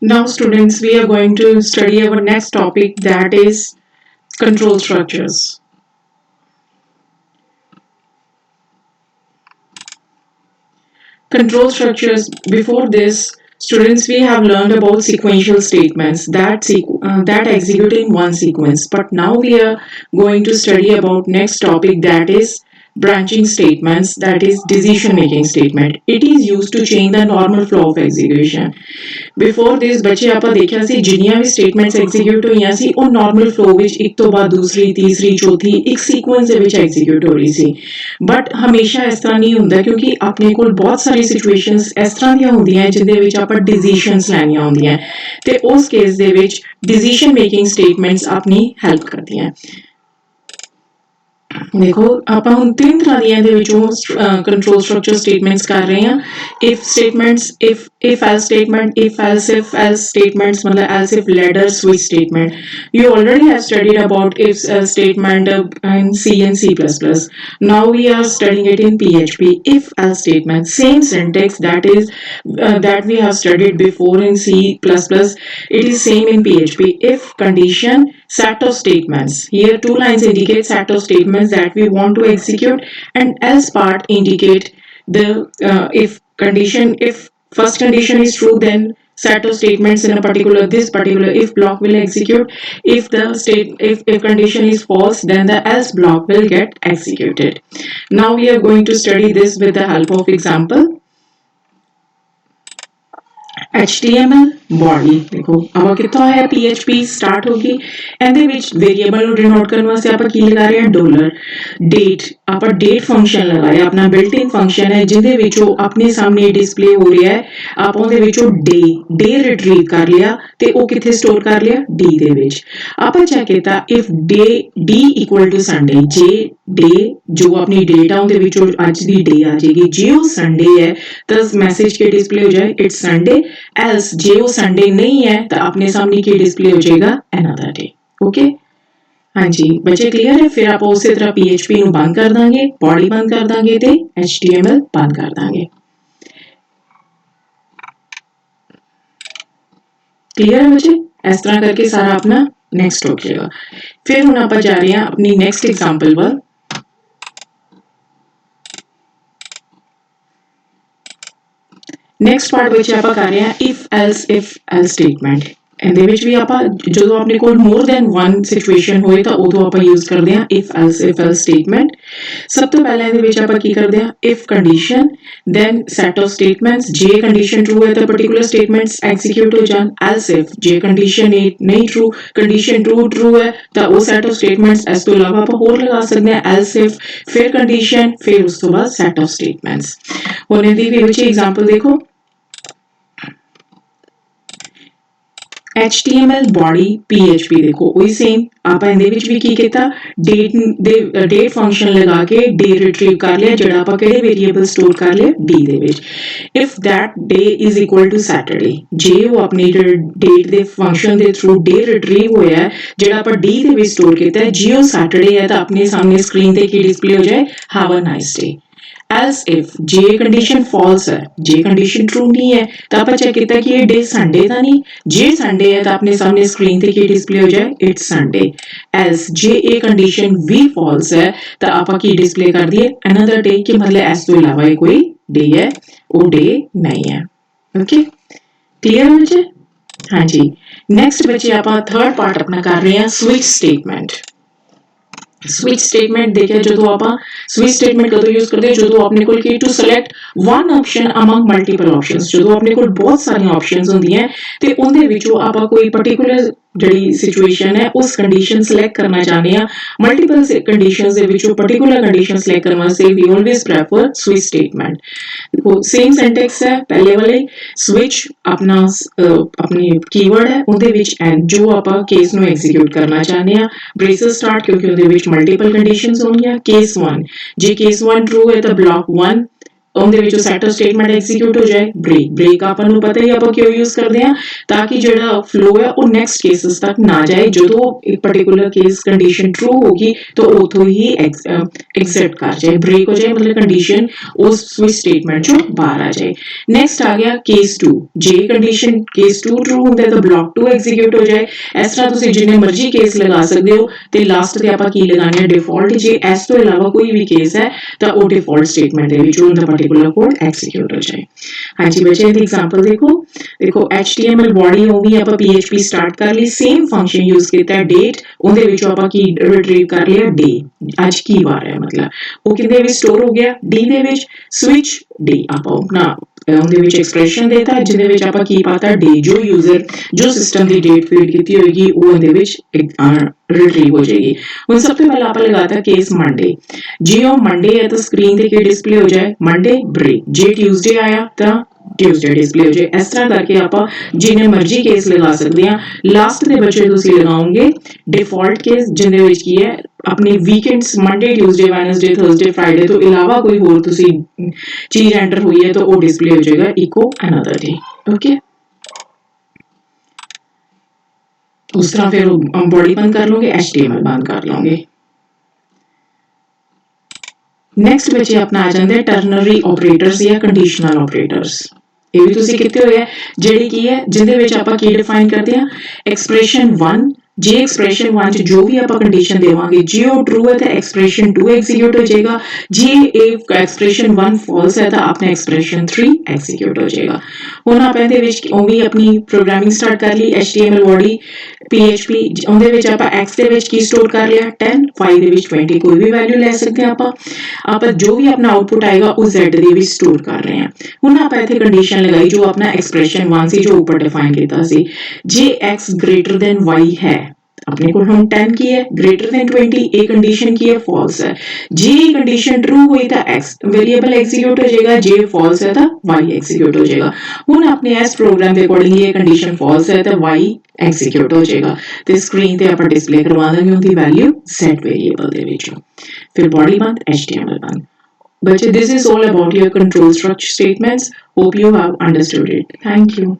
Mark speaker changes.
Speaker 1: Now, students, we are going to study our next topic, that is control structures. Control structures. Before this, students, we have learned about sequential statements that execute in one sequence. But now we are going to study about next topic, that is branching statements, that is decision making statement. It is used to change the normal flow of execution. Before this ਬੱਚੇ ਆਪਾਂ ਦੇਖਿਆ ਸੀ ਜਿੰਨੀਆਂ ਵੀ statements execute ਹੋਈਆਂ ਸੀ ਉਹ normal flow ਵਿੱਚ ਇੱਕ ਤੋਂ ਬਾਅਦ ਦੂਸਰੀ ਤੀਸਰੀ ਚੌਥੀ ਇੱਕ ਸੀਕੁਐਂਸ ਦੇ ਵਿੱਚ ਐਗਜ਼ੀਕਿਊਟ ਹੋ ਰਹੀ ਸੀ ਬਟ ਹਮੇਸ਼ਾ ਇਸ ਤਰ੍ਹਾਂ ਨਹੀਂ ਹੁੰਦਾ ਕਿਉਂਕਿ ਆਪਣੇ ਕੋਲ ਬਹੁਤ ਸਾਰੀ ਸਿਚੁਏਸ਼ਨਸ ਇਸ ਤਰ੍ਹਾਂ ਦੀਆਂ ਹੁੰਦੀਆਂ ਜਿਹਦੇ ਵਿੱਚ ਆਪਾਂ ਡਿਸੀਜਨਸ ਲੈਣੀਆਂ ਹੁੰਦੀਆਂ ਤੇ ਉਸ ਕੇਸ ਦੇ ਵਿੱਚ ਡਿਸੀਜਨ ਮੇਕਿੰਗ ਸਟੇਟਮੈਂਟਸ ਆਪਣੀ ਹੈਲਪ ਕਰਦੀਆਂ ਦੇਖੋ ਆਪਾਂ ਹੁਣ ਤਿੰਨ ਤਰ੍ਹਾਂ ਦੀਆਂ ਇਹਦੇ ਵਿੱਚੋਂ ਕੰਟਰੋਲ ਸਟਰਕਚਰ ਸਟੇਟਮੈਂਟਸ ਕਰ ਰਹੇ ਹਾਂ if statements if else statement, if else if else statements, matlab else if ladder switch statement. You already have studied about if statement in C and C++. Now we are studying it in PHP. If else statement, same syntax that we have studied before in C++. It is same in PHP. If condition, set of statements. Here two lines indicate set of statements that we want to execute, and else part indicate the if condition. If first condition is true, then set of statements in this particular if block will execute. If condition is false, then the else block will get executed. Now we are going to study this with the help of example. HTML body देखो अब कितना है PHP start होगी ਇਹਦੇ ਵਿੱਚ variable ਨੂੰ denote ਕਰਨ ਵਾਸਤੇ ਆਪਾਂ ਕੀ ਲਗਾ ਰਹੇ ਹਾਂ ਡਾਲਰ ਡੇਟ ਆਪਾਂ ਡੇਟ ਫੰਕਸ਼ਨ ਲਗਾਇਆ ਆਪਣਾ ਬਿਲਟ ਇਨ ਫੰਕਸ਼ਨ ਹੈ ਜਿਹਦੇ ਵਿੱਚੋਂ ਆਪਣੇ ਸਾਹਮਣੇ ਡਿਸਪਲੇ ਹੋ ਰਿਹਾ ਹੈ ਆਪਾਂ ਉਹਦੇ ਵਿੱਚੋਂ ਡੇ ਰਿਟਰੀਵ ਕਰ ਲਿਆ ਤੇ ਉਹ ਕਿੱਥੇ ਸਟੋਰ ਕਰ ਲਿਆ D ਦੇ ਵਿੱਚ ਆਪਾਂ ਚੈੱਕ ਕੀਤਾ if D equal to Sunday ਜੇ ਡੇ ਜੋ ਆਪਣੀ ਡੇਟ ਆ ਉਹਦੇ ਵਿੱਚੋਂ ਅੱਜ ਦੀ ਡੇ ਆ ਜਾਏਗੀ ਜੇ ਉਹ ਸੰਡੇ ਹੈ ਤਾਂ ਮੈਸੇਜ ਕੇ ਡਿਸਪਲੇ ਹੋ ਜਾਏ ਇਟਸ ਸੰਡੇ else ਜੇ ਉਹ ਸੰਡੇ ਨਹੀਂ ਹੈ ਤਾਂ ਆਪਣੇ ਸਾਹਮਣੇ ਕੀ ਡਿਸਪਲੇ ਹੋ ਜਾਏਗਾ another day ਓਕੇ ਹਾਂਜੀ ਬੱਚੇ ਕਲੀਅਰ ਹੈ ਫਿਰ ਆਪਾਂ ਉਸੇ ਤਰ੍ਹਾਂ PHP ਨੂੰ ਬੰਦ ਕਰ ਦਾਂਗੇ ਬੋਡੀ ਬੰਦ ਕਰ ਦਾਂਗੇ ਤੇ HTML ਬੰਦ ਕਰ ਦਾਂਗੇ क्लियर है बच्चे इस तरह करके सारा अपना नेक्स्ट हो जाएगा फिर हम आप जा रहे हैं अपनी नेक्स्ट एग्जांपल पर नेक्स्ट पार्ट ਵਿੱਚ ਆਪਾਂ ਕਰ ਰਹੇ ਹਾਂ if else statement ਇਹਦੇ ਵਿੱਚ ਵੀ ਆਪਾਂ ਜਦੋਂ ਆਪਣੇ ਕੋਲ more than one situation ਹੋਏ ਤਾਂ ਉਦੋਂ ਆਪਾਂ ਯੂਜ਼ ਕਰਦੇ ਹਾਂ if else statement ਸਭ ਤੋਂ ਪਹਿਲਾਂ ਇਹਦੇ ਵਿੱਚ ਆਪਾਂ ਕੀ ਕਰਦੇ ਹਾਂ if condition then set of statements ਜੇ condition true ਹੈ ਤਾਂ particular statements execute ਹੋ ਜਾਣ else if ਜੇ condition ਨਹੀਂ true condition true ਹੈ ਤਾਂ ਉਹ set of statements ਇਸ ਤੋਂ ਇਲਾਵਾ ਆਪਾਂ ਹੋਰ ਲਗਾ ਸਕਦੇ ਹਾਂ else if ਫਿਰ condition ਫਿਰ ਉਸ ਤੋਂ ਬਾਅਦ set of statements ਹੁਣ ਇਹਦੀ ਵੀ ਵਿੱਚ ਐਗਜ਼ਾਮਪਲ ਦੇਖੋ HTML body PHP देखो वही सेम ਆਪਾਂ ਇਹਦੇ ਵਿੱਚ ਵੀ ਕੀ ਕੀਤਾ ਡੇਟ ਫੰਕਸ਼ਨ ਲਗਾ ਕੇ ਡੇ ਰਿਟਰੀਵ ਕਰ ਲਿਆ ਜਿਹੜਾ ਆਪਾਂ ਕਿਹੜੇ ਵੇਰੀਏਬਲ ਸਟੋਰ ਕਰ ਲਿਆ D ਦੇ ਵਿੱਚ if that day is equal to Saturday ਜੇ ਉਹ ਆਪਣੀ ਡੇਟ ਦੇ ਫੰਕਸ਼ਨ ਦੇ ਥਰੂ ਡੇ ਰਿਟਰੀਵ ਹੋਇਆ ਜਿਹੜਾ ਆਪਾਂ D ਦੇ ਵਿੱਚ ਸਟੋਰ ਕੀਤਾ ਹੈ ਜੇ ਉਹ ਸੈਟਰਡੇ ਹੈ ਤਾਂ ਆਪਣੇ ਸਾਹਮਣੇ ਸਕਰੀਨ ਤੇ ਕੀ ਡਿਸਪਲੇ ਹੋ ਜਾਏ have a nice day else if ਜੇ ਕੰਡੀਸ਼ਨ ਫਾਲਸ ਹੈ ਜੇ ਕੰਡੀਸ਼ਨ ਟਰੂ ਨਹੀਂ ਹੈ ਤਾਂ ਆਪਾਂ ਚੈੱਕ ਕੀਤਾ ਕਿ ਇਹ ਡੇ ਸੰਡੇ ਤਾਂ ਨਹੀਂ ਜੇ ਸੰਡੇ ਹੈ ਤਾਂ ਆਪਣੇ ਸਾਹਮਣੇ ਸਕਰੀਨ ਤੇ ਕੀ ਡਿਸਪਲੇ ਹੋ ਜਾਏ ਇਟਸ ਸੰਡੇ else ਜੇ ਇਹ ਕੰਡੀਸ਼ਨ ਵੀ ਫਾਲਸ ਹੈ ਤਾਂ ਆਪਾਂ ਕੀ ਡਿਸਪਲੇ ਕਰ ਦਈਏ another day ਕਿ ਮਤਲਬ ਇਸ ਤੋਂ ਇਲਾਵਾ ਇਹ ਕੋਈ ਡੇ ਹੈ ਉਹ ਡੇ ਨਹੀਂ ਹੈ ਓਕੇ ਕਲੀਅਰ ਹੋ ਜੇ ਹਾਂਜੀ ਨੈਕਸਟ ਬੱਚੇ ਆਪਾਂ ਥਰਡ ਪਾਰਟ ਆਪਣਾ ਕਰ ਰਹੇ ਹਾਂ ਸਵਿਚ ਸਟੇਟਮੈਂਟ switch statement देखिए जो आप switch statement कदों यूज करते हैं जो अपने को to select one option among multiple options जो अपने को बहुत सारी options होती हैं ते उनके विचों आप कोई particular ਜਿਹੜੀ ਸਿਚੁਏਸ਼ਨ ਹੈ ਉਸ ਕੰਡੀਸ਼ਨ ਸਿਲੈਕਟ ਕਰਨਾ ਚਾਹਦੇ ਆ ਮਲਟੀਪਲ ਕੰਡੀਸ਼ਨਸ ਦੇ ਵਿੱਚੋਂ ਪਾਰਟਿਕੂਲਰ ਕੰਡੀਸ਼ਨ ਸਿਲੈਕਟ ਕਰਨ ਵਾਸਤੇ ਵੀ ਆਲਵੇਸ ਪ੍ਰੈਫਰ ਸਵਿਚ ਸਟੇਟਮੈਂਟ ਦੇਖੋ ਸੇਮ ਸਿੰਟੈਕਸ ਹੈ ਪਹਿਲੇ ਵਾਲੇ ਸਵਿਚ ਆਪਣੀ ਕੀਵਰਡ ਹੈ ਉਹਦੇ ਵਿੱਚ ਐਂਡ ਜੋ ਆਪਾਂ ਕੇਸ ਨੂੰ ਐਗਜ਼ੀਕਿਊਟ ਕਰਨਾ ਚਾਹਦੇ ਆ ਬ੍ਰੇਸਸ ਸਟਾਰਟ ਕਿਉਂਕਿ ਉਹਦੇ ਵਿੱਚ ਮਲਟੀਪਲ ਕੰਡੀਸ਼ਨਸ ਹੋਣਗੀਆਂ ਕੇਸ 1 ਜੇ ਕੇਸ 1 ਟਰੂ ਹੈ ਤਾਂ ਬਲੌਕ 1 ਉਹਦੇ ਵਿੱਚੋਂ ਸੈਟਰ ਸਟੇਟਮੈਂਟ ਐਗਜ਼ੀਕਿਊਟ ਹੋ ਜਾਏ। ਬ੍ਰੇਕ ਆਪਾਂ ਨੂੰ ਪਤਾ ਹੀ ਆਪਾਂ ਕਿਉਂ ਯੂਜ਼ ਕਰਦੇ ਹਾਂ, ਤਾਂ ਕਿ ਜਿਹੜਾ ਫਲੋ ਹੈ ਉਹ ਨੈਕਸਟ ਕੇਸਿਸ ਤੱਕ ਨਾ ਜਾਏ। ਜਦੋਂ ਇੱਕ ਪਾਰਟਿਕੂਲਰ ਕੇਸ ਕੰਡੀਸ਼ਨ ਟਰੂ ਹੋਗੀ ਤਾਂ ਉਥੋਂ ਹੀ ਐਗਜ਼ਿਟ ਕਰ ਜਾਏ, ਬ੍ਰੇਕ ਹੋ ਜਾਏ, ਮਤਲਬ ਕੰਡੀਸ਼ਨ ਉਸ ਸਵਿਚ ਸਟੇਟਮੈਂਟ ਚੋਂ ਬਾਹਰ ਆ ਜਾਏ। ਨੈਕਸਟ ਆ ਗਿਆ ਕੇਸ 2। ਜੇ ਕੰਡੀਸ਼ਨ ਕੇਸ 2 ਟਰੂ ਹੁੰਦਾ ਤਾਂ ਬਲੌਕ 2 ਐਗਜ਼ੀਕਿਊਟ ਹੋ ਜਾਏ। ਇਸ ਤਰ੍ਹਾਂ ਤੁਸੀਂ ਜਿੰਨੇ ਮਰਜ਼ੀ ਕੇਸ ਲਗਾ ਸਕਦੇ ਹੋ ਤੇ ਲਾਸਟ ਤੇ ਆਪਾਂ ਕੀ ਲਗਾਉਣੇ ਆ, ਡਿਫਾਲਟ। ਜੇ ਇਸ ਤੋਂ ਇਲਾਵਾ ਕੋਈ ਵੀ ਕੇਸ ਹੈ ਤਾਂ ਉਹ ਡਿਫਾਲਟ ਸਟੇਟਮੈਂਟ ਦੇ ਵਿੱਚ ਉਹਦਾ ਪਾਰਟਿਕੂਲਰ ਕੋਡ ਐਗਜ਼ੀਕਿਊਟ ਹੋ ਜਾਏ। ਹਾਂਜੀ ਬੱਚੇ, ਦੀ ਐਗਜ਼ਾਮਪਲ ਦੇਖੋ HTML ਬੋਡੀ ਹੋ ਗਈ, ਆਪਾਂ PHP ਸਟਾਰਟ ਕਰ ਲਈ, ਸੇਮ ਫੰਕਸ਼ਨ ਯੂਜ਼ ਕੀਤਾ ਡੇਟ, ਉਹਦੇ ਵਿੱਚੋਂ ਆਪਾਂ ਕੀ ਰਿਟਰੀਵ ਕਰ ਲਿਆ, ਡੇ, ਅੱਜ ਕੀ ਵਾਰ ਹੈ, ਮਤਲਬ ਉਹ ਕਿਹਦੇ ਵਿੱਚ ਸਟੋਰ ਹੋ ਗਿਆ, ਡੀ ਦੇ ਵਿੱਚ। ਸਵਿਚ ਡੇ ਆਪਾਂ ਆਪਣਾ ਉਹਦੇ ਵਿੱਚ ਐਕਸਪ੍ਰੈਸ਼ਨ ਦੇਤਾ ਜਿਹਦੇ ਵਿੱਚ ਆਪਾਂ ਕੀ ਪਾਤਾ, ਡੇ, ਜੋ ਯੂਜ਼ਰ ਜੋ ਸਿਸਟਮ ਦੀ ਡੇਟ ਫੀਡ ਕੀਤੀ ਹੋਏਗੀ ਉਹ ਉਹਦੇ ਵਿੱਚ ਰਿਟਰੀਵ ਹੋ ਜਾਏਗੀ। ਹੁਣ ਸਭ ਤੋਂ ਪਹਿਲਾਂ ਆਪਾਂ ਲਗਾਤਾ ਕੇਸ ਮੰਡੇ। ਜੇ ਉਹ ਮੰਡੇ ਹੈ ਤਾਂ ਸਕਰੀਨ ਤੇ ਕੀ ਡਿਸਪਲੇ ਹੋ ਜਾਏ, ਮੰਡੇ ਬ੍ਰੇਕ। ਜੇ ਟਿਊਜ਼ਡੇ ਆਇਆ ਤਾਂ ਟਿਊਜ਼ਡੇ ਡਿਸਪਲੇ ਹੋ ਜਾਏ। ਇਸ ਤਰ੍ਹਾਂ ਕਰਕੇ ਆਪਾਂ ਜਿੰਨੇ ਮਰਜ਼ੀ ਕੇਸ ਲਗਾ ਸਕਦੇ ਹਾਂ। ਲਾਸਟ ਦੇ ਬੱਚੇ ਤੁਸੀਂ ਲਗਾਓਗੇ ਡਿਫਾਲਟ ਕੇਸ, ਜਿਹਦੇ ਵਿੱਚ ਕੀ ਹੈ ਆਪਣੀ weekends Monday, Tuesday, Wednesday, Thursday, Friday ਤੋਂ ਇਲਾਵਾ ਕੋਈ ਹੋਰ ਤੁਸੀਂ ਚੀਜ਼ ਐਂਟਰ ਹੋਈ ਹੈ ਤਾਂ ਉਹ ਡਿਸਪਲੇ ਹੋ ਜਾਏਗਾ ਇਕੋ ਅਨਦਰ ਡੇ। ਓਕੇ, ਉਸ ਤਰ੍ਹਾਂ ਫਿਰ ਬੋਡੀ ਬੰਦ ਕਰ ਲਓਗੇ, HTML ਬੰਦ ਕਰ ਲਓਗੇ। ਨੈਕਸਟ ਬੱਚੇ ਆਪਣਾ ਆ ਜਾਂਦੇ ਟਰਨਰੀ ਆਪਰੇਟਰਸ ਜਾਂ ਕੰਡੀਸ਼ਨਲ ਆਪਰੇਟਰਸ। ਇਹ ਵੀ ਤੁਸੀਂ ਕੀਤੇ ਹੋਏ ਹੈ, ਜਿਹੜੀ ਕੀ ਹੈ ਜਿਹਦੇ ਵਿੱਚ ਆਪਾਂ ਕੀ ਡਿਫਾਈਨ ਕਰਦੇ ਹਾਂ, ਐਕਸਪ੍ਰੈਸ਼ਨ 1। ਜੇ ਐਕਸਪ੍ਰੈਸ਼ਨ 1 ਚ ਜੋ ਵੀ ਆਪਾਂ ਕੰਡੀਸ਼ਨ ਦੇਵਾਂਗੇ ਜੇ ਉਹ ਟਰੂ ਹੈ ਤਾਂ ਐਕਸਪ੍ਰੈਸ਼ਨ 2 ਐਗਜ਼ੀਕਿਊਟ ਹੋ ਜਾਏਗਾ। ਜੇ ਇਹ ਐਕਸਪ੍ਰੈਸ਼ਨ 1 ਫਾਲਸ ਹੈ ਤਾਂ ਆਪਣਾ ਐਕਸਪ੍ਰੈਸ਼ਨ 3 ਐਗਜ਼ੀਕਿਊਟ ਹੋ ਜਾਏਗਾ। ਹੁਣ ਆਪਾਂ ਇਹਦੇ ਵਿੱਚ ਉਹ ਵੀ ਆਪਣੀ ਪ੍ਰੋਗਰਾਮਿੰਗ ਸਟਾਰਟ ਕਰ ਲਈ, HTML ਬੋਡੀ PHP, ਉਹਦੇ ਵਿੱਚ ਆਪਾਂ x ਦੇ ਵਿੱਚ ਕੀ ਸਟੋਰ ਕਰ ਲਿਆ, 10, y ਦੇ ਵਿੱਚ 20, ਕੋਈ ਵੀ ਵੈਲਿਊ ਲੈ ਸਕਦੇ ਹਾਂ ਆਪਾਂ ਜੋ ਵੀ ਆਪਣਾ ਆਉਟਪੁੱਟ ਆਏਗਾ ਉਹ z ਦੇ ਵਿੱਚ ਸਟੋਰ ਕਰ ਰਹੇ ਹਾਂ। ਹੁਣ ਆਪਾਂ ਇੱਥੇ ਕੰਡੀਸ਼ਨ ਲਗਾਈ ਜੋ ਆਪਣਾ ਐਕਸਪ੍ਰੈਸ਼ਨ 1 ਸੀ ਜੋ ਉੱਪਰ ਡਿਫਾਈਨ ਕੀਤਾ ਸੀ, ਜੇ x greater than y ਹੈ, ਆਪਣੇ ਕੋਲ ਹੁਣ 10 ਕੀ ਹੈ, greater than 20, ਇਹ ਕੰਡੀਸ਼ਨ ਕੀ ਹੈ, ਫਾਲਸ ਹੈ। ਜੇ ਕੰਡੀਸ਼ਨ ਟਰੂ ਹੋਈ ਤਾਂ x ਵੇਰੀਏਬਲ ਐਗਜ਼ੀਕਿਊਟ ਹੋ ਜਾਏਗਾ, ਜੇ ਫਾਲਸ ਹੈ ਤਾਂ y ਐਗਜ਼ੀਕਿਊਟ ਹੋ ਜਾਏਗਾ। ਹੁਣ ਆਪਣੇ ਇਸ ਪ੍ਰੋਗਰਾਮ ਦੇ ਅਕੋਰਡਿੰਗਲੀ ਇਹ ਕੰਡੀਸ਼ਨ ਫਾਲਸ ਹੈ ਤਾਂ y ਐਗਜ਼ੀਕਿਊਟ ਹੋ ਜਾਏਗਾ ਤੇ ਸਕਰੀਨ ਤੇ ਆਪਾਂ ਡਿਸਪਲੇ ਕਰਵਾ ਦਾਂਗੇ ਉਹਦੀ ਵੈਲਿਊ z ਵੇਰੀਏਬਲ ਦੇ ਵਿੱਚੋਂ। ਫਿਰ ਬੋਡੀ ਬੰਦ, HTML ਬੰਦ। But this is all about your control structure statements. Hope you have understood it. Thank you.